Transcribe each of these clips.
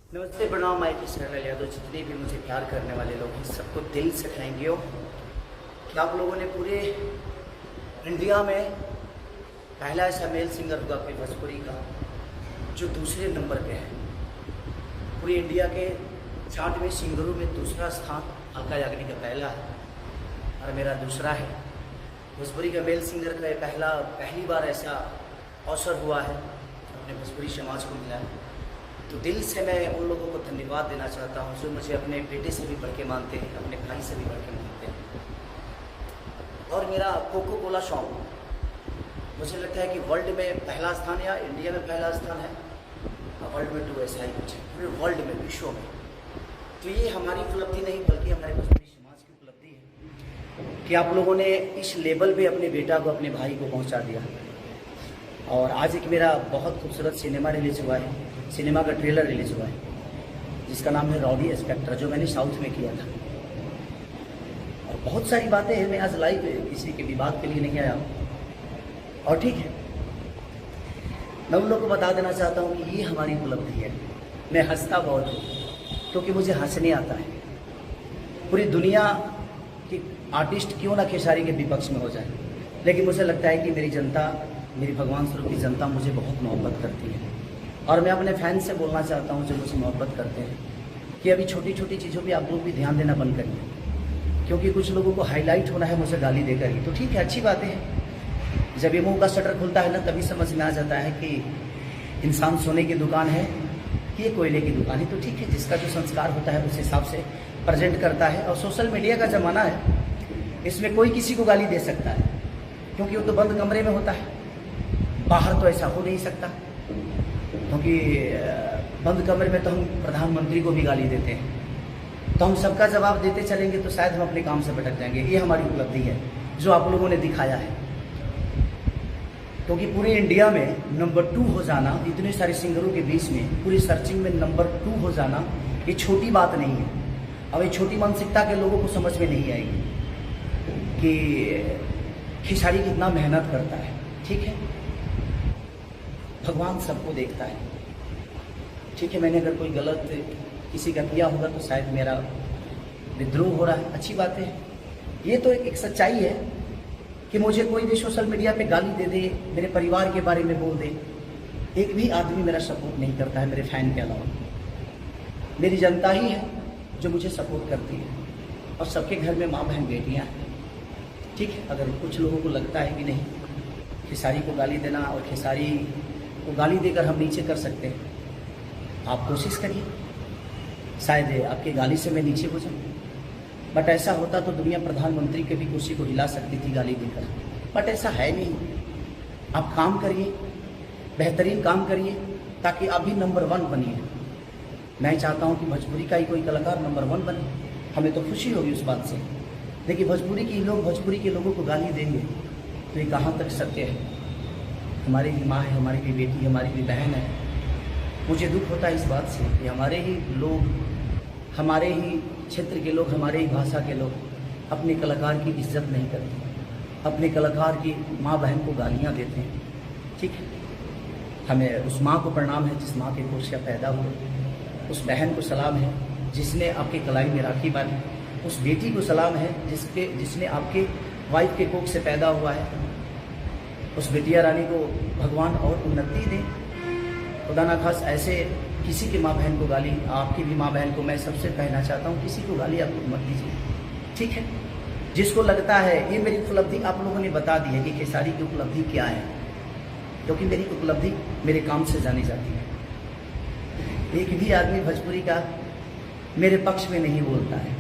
नमस्ते, प्रणाम। माइक सरल यादव। जितने भी मुझे प्यार करने वाले लोग हैं सबको दिल से थैंक यू कि आप लोगों ने पूरे इंडिया में पहला ऐसा मेल सिंगर हुआ कोई भोजपुरी का जो दूसरे नंबर पे है। पूरी इंडिया के चार्ट में सिंगरों में दूसरा स्थान अलका याग्निक का पहला है और मेरा दूसरा है। भोजपुरी का मेल सिंगर का पहली बार ऐसा अवसर हुआ है अपने भोजपुरी समाज को मिला है। तो दिल से मैं उन लोगों को धन्यवाद देना चाहता हूँ जो मुझे अपने बेटे से भी बढ़ के मानते हैं, अपने भाई से भी बढ़ के मानते हैं। और मेरा कोको कोला सॉन्ग मुझे लगता है कि वर्ल्ड में पहला स्थान या इंडिया में पहला स्थान है और वर्ल्ड में तो ऐसा ही कुछ है, पूरे वर्ल्ड में, विश्व में। तो ये हमारी उपलब्धि नहीं बल्कि हमारे भोजपुरी समाज की उपलब्धि है कि आप लोगों ने इस लेवल पे अपने बेटा को, अपने भाई को पहुँचा दिया। और आज एक मेरा बहुत खूबसूरत सिनेमा रिलीज हुआ है, सिनेमा का ट्रेलर रिलीज हुआ है जिसका नाम है रॉडी इंस्पेक्टर, जो मैंने साउथ में किया था। और बहुत सारी बातें हैं, मैं आज लाइव किसी के विवाद के लिए नहीं आया हूँ। और ठीक है, मैं उन लोगों को बता देना चाहता हूँ कि ये हमारी उपलब्धि है। मैं हंसता बहुत हूँ क्योंकि मुझे हंसने आता है। पूरी दुनिया की आर्टिस्ट क्यों ना खेसारी के विपक्ष में हो जाए, लेकिन मुझे लगता है कि मेरी जनता, मेरी भगवान स्वरूप की जनता मुझे बहुत मोहब्बत करती है। और मैं अपने फैन से बोलना चाहता हूँ जो मुझे मोहब्बत करते हैं कि अभी छोटी छोटी चीज़ों पे आप लोग भी ध्यान देना बंद करिए, क्योंकि कुछ लोगों को हाईलाइट होना है मुझे गाली देकर ही। तो ठीक है, अच्छी बातें हैं। जब ये मुंह का शटर खुलता है ना, तभी समझ में आ जाता है कि इंसान सोने की दुकान है कि ये कोयले की दुकान है। तो ठीक है, जिसका जो संस्कार होता है उस हिसाब से प्रेजेंट करता है। और सोशल मीडिया का ज़माना है, इसमें कोई किसी को गाली दे सकता है क्योंकि वो तो बंद कमरे में होता है। बाहर तो ऐसा हो नहीं सकता, क्योंकि बंद कमरे में तो हम प्रधानमंत्री को भी गाली देते हैं। तो हम सबका जवाब देते चलेंगे तो शायद हम अपने काम से भटक जाएंगे। ये हमारी उपलब्धि है जो आप लोगों ने दिखाया है। क्योंकि पूरे इंडिया में नंबर 2 हो जाना, इतने सारे सिंगरों के बीच में पूरी सर्चिंग में नंबर 2 हो जाना, ये छोटी बात नहीं है। अब ये छोटी मानसिकता के लोगों को समझ में नहीं आएगी कि खेसारी कितना मेहनत करता है। ठीक है, भगवान सबको देखता है। ठीक है, मैंने अगर कोई गलत किसी का किया होगा तो शायद मेरा विद्रोह हो रहा है, अच्छी बात है। ये तो एक सच्चाई है कि मुझे कोई भी सोशल मीडिया पे गाली दे दे, मेरे परिवार के बारे में बोल दे, एक भी आदमी मेरा सपोर्ट नहीं करता है मेरे फैन के अलावा। मेरी जनता ही है जो मुझे सपोर्ट करती है और सबके घर में माँ बहन बेटियाँ हैं। ठीक है, अगर कुछ लोगों को लगता है कि नहीं, खेसारी को गाली देना और खेसारी को गाली देकर हम नीचे कर सकते हैं, आप कोशिश करिए, शायद आपकी गाली से मैं नीचे हो जाऊँ। बट ऐसा होता तो दुनिया प्रधानमंत्री के भी कुर्सी को हिला सकती थी गाली देकर, बट ऐसा है नहीं। आप काम करिए, बेहतरीन काम करिए ताकि आप भी नंबर 1 बनिए। मैं चाहता हूँ कि भोजपुरी का ही कोई कलाकार नंबर 1 बने, हमें तो खुशी होगी उस बात से। लेकिन भोजपुरी के लोगों को गाली देंगे तो ये कहाँ तक सत्य है। हमारी भी माँ है, हमारी भी बेटी, हमारी भी बहन है। मुझे दुख होता है इस बात से कि हमारे ही लोग, हमारे ही क्षेत्र के लोग, हमारे ही भाषा के लोग अपने कलाकार की इज्जत नहीं करते, अपने कलाकार की माँ बहन को गालियाँ देते हैं। ठीक है, हमें उस माँ को प्रणाम है जिस माँ के कोख से पैदा हुए, उस बहन को सलाम है जिसने आपके कलाई में राखी बांधी, उस बेटी को सलाम है जिसने आपके वाइफ के कोख से पैदा हुआ है। उस बिटिया रानी को भगवान और उन्नति दे, खुदा ना खास ऐसे किसी की माँ बहन को गाली, आपकी भी माँ बहन को मैं सबसे कहना चाहता हूँ, किसी को गाली आप मत दीजिए। ठीक है, जिसको लगता है ये मेरी उपलब्धि, आप लोगों ने बता दी है कि खेसारी की उपलब्धि क्या है, क्योंकि मेरी उपलब्धि मेरे काम से जानी जाती है। एक भी आदमी भोजपुरी का मेरे पक्ष में नहीं बोलता है,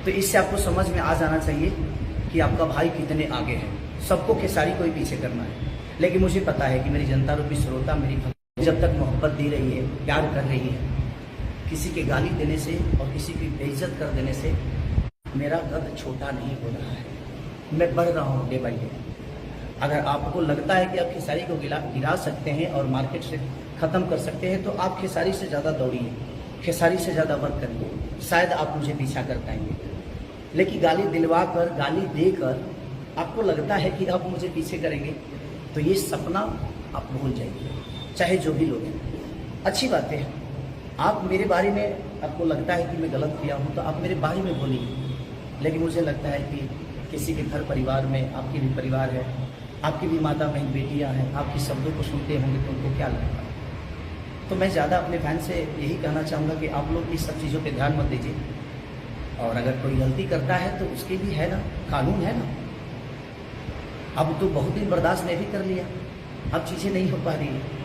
तो इससे आपको समझ में आ जाना चाहिए कि आपका भाई कितने आगे है। सबको खेसारी को ही पीछे करना है, लेकिन मुझे पता है कि मेरी जनता रूपी श्रोता मेरी जब तक मोहब्बत दे रही है, प्यार कर रही है, किसी के गाली देने से और किसी की बेइज्जत कर देने से मेरा कद छोटा नहीं हो रहा है, मैं बढ़ रहा हूँ डे बाई डे। अगर आपको लगता है कि आप खेसारी को गिरा सकते हैं और मार्केट से ख़त्म कर सकते हैं तो आप खेसारी से ज़्यादा दौड़िए, खेसारी से ज़्यादा वर्क करिए, शायद आप मुझे पीछा कर पाएंगे। लेकिन गाली दिलवा कर, गाली देकर आपको लगता है कि आप मुझे पीछे करेंगे तो ये सपना आप भूल जाइए, चाहे जो भी लोग हैं। अच्छी बातें हैं, आप मेरे बारे में आपको लगता है कि मैं गलत किया हूँ तो आप मेरे बारे में बोलिए, लेकिन मुझे लगता है कि किसी के घर परिवार में, आपके भी परिवार है, आपकी भी माता बहन बेटियाँ हैं, आपके शब्दों को सुनते होंगे तो उनको क्या लगता है। तो मैं ज़्यादा अपने फैन से यही कहना चाहूँगा कि आप लोग इस सब चीज़ों पे ध्यान मत दीजिए, और अगर कोई गलती करता है तो उसके भी है ना, कानून है ना। अब तो बहुत दिन बर्दाश्त मैं भी कर लिया, अब चीज़ें नहीं हो पा रही है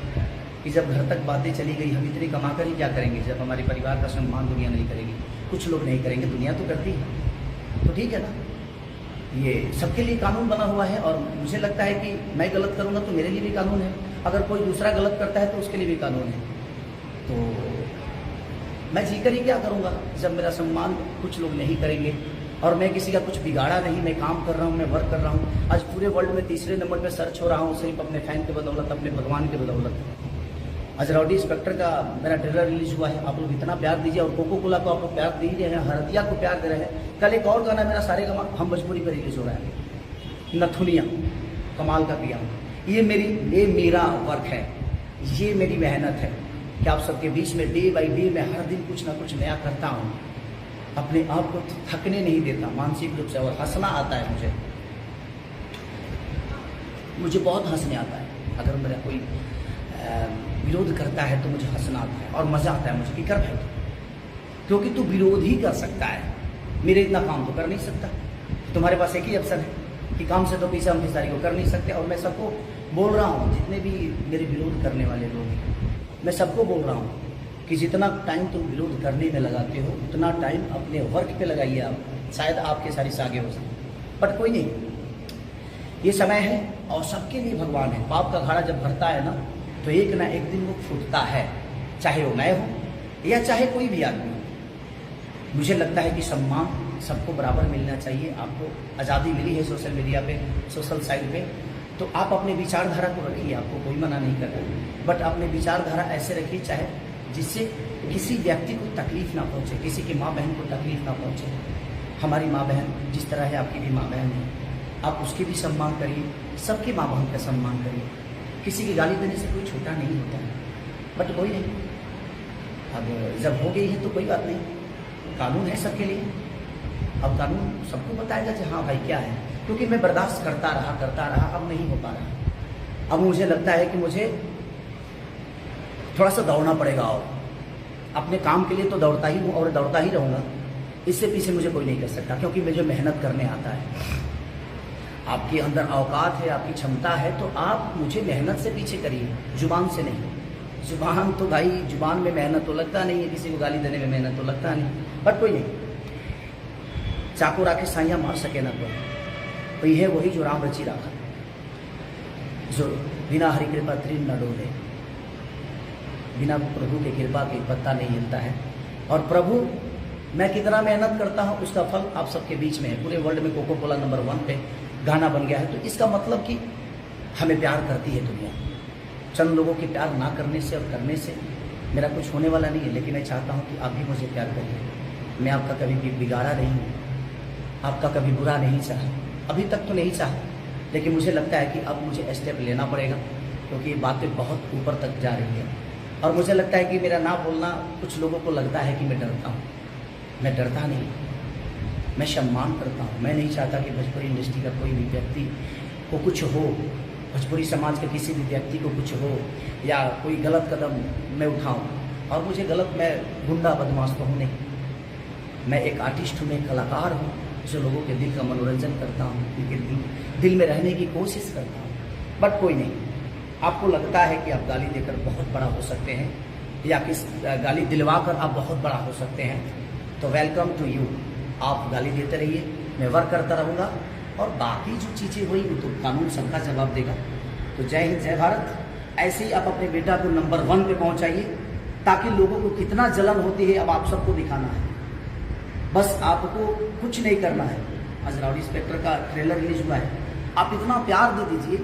कि जब घर तक बातें चली गई, हम इतनी कमा कर ही क्या करेंगे जब हमारे परिवार का सम्मान दुनिया नहीं करेगी, कुछ लोग नहीं करेंगे, दुनिया तो करती है। तो ठीक है ना, ये सबके लिए कानून बना हुआ है, और मुझे लगता है कि मैं गलत करूँगा तो मेरे लिए भी कानून है, अगर कोई दूसरा गलत करता है तो उसके लिए भी कानून है। तो मैं जीकर ही क्या करूँगा जब मेरा सम्मान कुछ लोग नहीं करेंगे, और मैं किसी का कुछ बिगाड़ा नहीं, मैं काम कर रहा हूँ, मैं वर्क कर रहा हूँ। आज पूरे वर्ल्ड में तीसरे नंबर पे सर्च हो रहा हूँ सिर्फ अपने फैन के बदौलत, अपने भगवान के बदौलत। आज राउडी इंस्पेक्टर का मेरा ट्रेलर रिलीज हुआ है, आप लोग इतना प्यार दीजिए, और कोको कोला को आप लोग प्यार दे ही रहे हैं, हरदिया को प्यार दे रहे हैं। कल एक और गाना मेरा सारे गाना हम भोजपुरी पर रिलीज हो रहा है, नथुनिया, कमाल का किया हूँ। ये मेरा वर्क है, ये मेरी मेहनत है कि आप सबके बीच में डे बाई डे मैं हर दिन कुछ ना कुछ नया करता हूँ, अपने आप को थकने नहीं देता मानसिक रूप से, और हंसना आता है मुझे बहुत हंसने आता है। अगर मेरा कोई विरोध करता है तो मुझे हंसना आता है और मज़ा आता है मुझे कि कर भाई, क्योंकि तू विरोध ही कर सकता है, मेरे इतना काम तो कर नहीं सकता। तुम्हारे पास एक ही ऑप्शन है कि काम से तो पीछे हम खिसारी को कर नहीं सकते। और मैं सबको बोल रहा हूँ, जितने भी मेरे विरोध करने वाले लोग हैं, मैं सबको बोल रहा हूँ कि जितना टाइम तुम विरोध करने में लगाते हो उतना टाइम अपने वर्क पे लगाइए आप, शायद आपके सारी आगे हो सके। बट कोई नहीं, ये समय है और सबके लिए भगवान है। पाप का घड़ा जब भरता है ना तो एक ना एक दिन वो फूटता है, चाहे वो मैं हूँ या चाहे कोई भी आदमी हो। मुझे लगता है कि सम्मान सबको बराबर मिलना चाहिए। आपको आज़ादी मिली है सोशल मीडिया पे, सोशल साइट पे, तो आप अपने विचारधारा को रखिए, आपको कोई मना नहीं कर रहा, बट अपने विचारधारा ऐसे रखिए चाहे जिससे किसी व्यक्ति को तकलीफ ना पहुँचे, किसी की माँ बहन को तकलीफ ना पहुँचे। हमारी माँ बहन जिस तरह है, आपकी भी माँ बहन है, आप उसकी भी सम्मान करिए, सबकी माँ बहन का सम्मान करिए। किसी की गाली देने से कोई छोटा नहीं होता है, बट कोई नहीं, अब जब हो गई है तो कोई बात नहीं, कानून है सबके लिए। अब कानून सबको बताएगा कि हाँ भाई क्या है, क्योंकि मैं बर्दाश्त करता रहा, अब नहीं हो पा रहा। अब मुझे लगता है कि मुझे थोड़ा सा दौड़ना पड़ेगा, और अपने काम के लिए तो दौड़ता ही हूँ और दौड़ता ही रहूँगा, इससे पीछे मुझे कोई नहीं कर सकता, क्योंकि मुझे मेहनत करने आता है। आपके अंदर औकात है, आपकी क्षमता है, तो आप मुझे मेहनत से पीछे करिए, जुबान से नहीं। जुबान तो भाई, जुबान में मेहनत तो लगता नहीं है, किसी को गाली देने में मेहनत तो लगता नहीं, बट कोई नहीं, चाकू राखे साइयाँ मार सके ना कोई है वही जो राम रची रखा, जो बिना हरि कृपा तृण न डोले, बिना प्रभु की कृपा के पत्ता नहीं हिलता है। और प्रभु मैं कितना मेहनत करता हूँ उसका फल आप सबके बीच में है। पूरे वर्ल्ड में कोको कोला नंबर 1 पे गाना बन गया है, तो इसका मतलब कि हमें प्यार करती है दुनिया। चंद लोगों के प्यार ना करने से और करने से मेरा कुछ होने वाला नहीं है, लेकिन मैं चाहता हूँ कि आप भी मुझे प्यार करिए। मैं आपका कभी भी बिगाड़ा नहीं हूँ, आपका कभी बुरा नहीं चाहा, अभी तक तो नहीं चाहा, लेकिन मुझे लगता है कि अब मुझे स्टेप लेना पड़ेगा, क्योंकि ये बातें बहुत ऊपर तक जा रही है। और मुझे लगता है कि मेरा ना बोलना कुछ लोगों को लगता है कि मैं डरता हूँ, मैं डरता नहीं, मैं सम्मान करता हूँ। मैं नहीं चाहता कि भोजपुरी इंडस्ट्री का कोई भी व्यक्ति को कुछ हो, भोजपुरी समाज के किसी भी व्यक्ति को कुछ हो या कोई गलत कदम मैं उठाऊँ। और मुझे गलत, मैं गुंडा बदमाश तो हूँ नहीं, मैं एक आर्टिस्ट हूँ, मैं एक कलाकार हूँ जो लोगों के दिल का मनोरंजन करता हूँ, उनके दिल में रहने की कोशिश करता हूँ। बट कोई नहीं, आपको लगता है कि आप गाली देकर बहुत बड़ा हो सकते हैं या किस गाली दिलवा कर आप बहुत बड़ा हो सकते हैं, तो वेलकम टू यू। आप गाली देते रहिए, मैं वर्क करता रहूँगा, और बाकी जो चीज़ें हुई वो तो कानून सबका जवाब देगा। तो जय हिंद, जय भारत। ऐसे ही आप अपने बेटा को नंबर 1 पे पहुँचाइए, ताकि लोगों को कितना जलन होती है अब आप सबको दिखाना है। बस आपको कुछ नहीं करना है। आज राउडी इंस्पेक्टर का ट्रेलर रिलीज हुआ है, आप इतना प्यार दे दीजिए,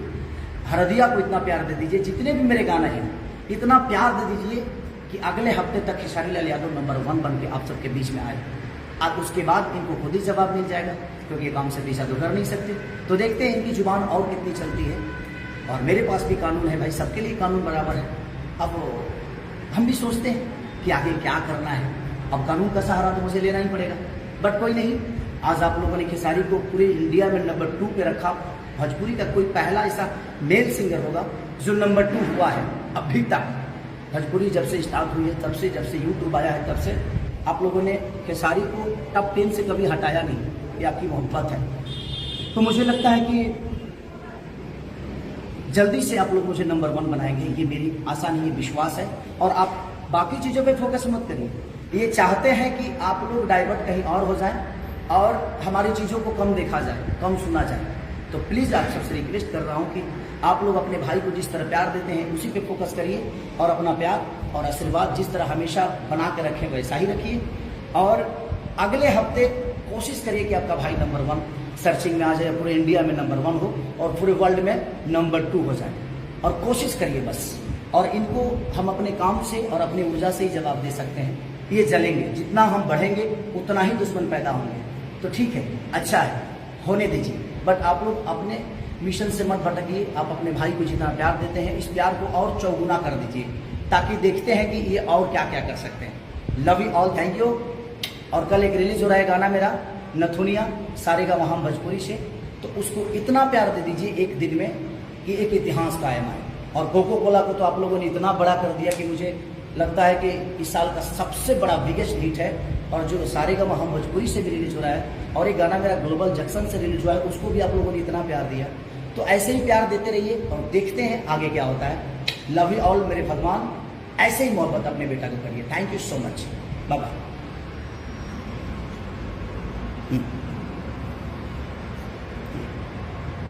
हरदिया को इतना प्यार दे दीजिए, जितने भी मेरे गाने हैं इतना प्यार दे दीजिए कि अगले हफ्ते तक खेसारी लाल यादव नंबर 1 बन के आप सबके बीच में आए। अब उसके बाद इनको खुद ही जवाब मिल जाएगा, क्योंकि ये काम से पीछा तो कर नहीं सकते। तो देखते हैं इनकी जुबान और कितनी चलती है। और मेरे पास भी कानून है भाई, सबके लिए कानून बराबर है। अब हम भी सोचते हैं कि आगे क्या करना है। अब कानून का सहारा तो मुझे लेना ही पड़ेगा, बट कोई नहीं। आज आप लोगों ने खेसारी को पूरे इंडिया में नंबर 2 पे रखा। भोजपुरी का कोई पहला ऐसा मेल सिंगर होगा जो नंबर 2 हुआ है अभी तक। भोजपुरी जब से स्टार्ट हुई है, तब से जब से यूट्यूब आया है, तब से आप लोगों ने खेसारी को टॉप 10 से कभी हटाया नहीं। ये आपकी मोहब्बत है। तो मुझे लगता है कि जल्दी से आप लोग मुझे नंबर 1 बनाएंगे, ये मेरी आशा नहीं, ये विश्वास है। और आप बाकी चीज़ों पे फोकस मत करिए। ये चाहते हैं कि आप लोग डाइवर्ट कहीं और हो जाएं और हमारी चीज़ों को कम देखा जाए, कम सुना जाए। तो प्लीज़ आप सबसे रिक्वेस्ट कर रहा हूँ कि आप लोग अपने भाई को जिस तरह प्यार देते हैं उसी पे फोकस करिए, और अपना प्यार और आशीर्वाद जिस तरह हमेशा बना के रखें वैसा ही रखिए। और अगले हफ्ते कोशिश करिए कि आपका भाई नंबर 1 सर्चिंग में आ जाए, पूरे इंडिया में नंबर 1 हो और पूरे वर्ल्ड में नंबर 2 हो जाए। और कोशिश करिए बस। और इनको हम अपने काम से और अपनी ऊर्जा से ही जवाब दे सकते हैं। ये जलेंगे, जितना हम बढ़ेंगे उतना ही दुश्मन पैदा होंगे। तो ठीक है, अच्छा है, होने दीजिए। बट आप लोग अपने मिशन से मत भटकिए। आप अपने भाई को जितना प्यार देते हैं, इस प्यार को और चौगुना कर दीजिए, ताकि देखते हैं कि ये और क्या क्या कर सकते हैं। Love you all, thank you. और कल एक रिलीज हो रहा है गाना मेरा नथुनिया सारेगामा भोजपुरी से, तो उसको इतना प्यार दे दीजिए एक दिन में कि एक इतिहास कायम आए। और कोको कोला को तो आप लोगों ने इतना बड़ा कर दिया कि मुझे लगता है कि इस साल का सबसे बड़ा बिगेस्ट हिट है। और जो सारेगामा भोजपुरी से भी रिलीज हो रहा है, और एक गाना मेरा ग्लोबल जंक्शन से रिलीज हुआ है, उसको भी आप लोगों ने इतना प्यार दिया। तो ऐसे ही प्यार देते रहिए और देखते हैं आगे क्या होता है। लव यू ऑल मेरे भगवान, ऐसे ही मोहब्बत अपने बेटा को करिए। Thank you so much, bye bye.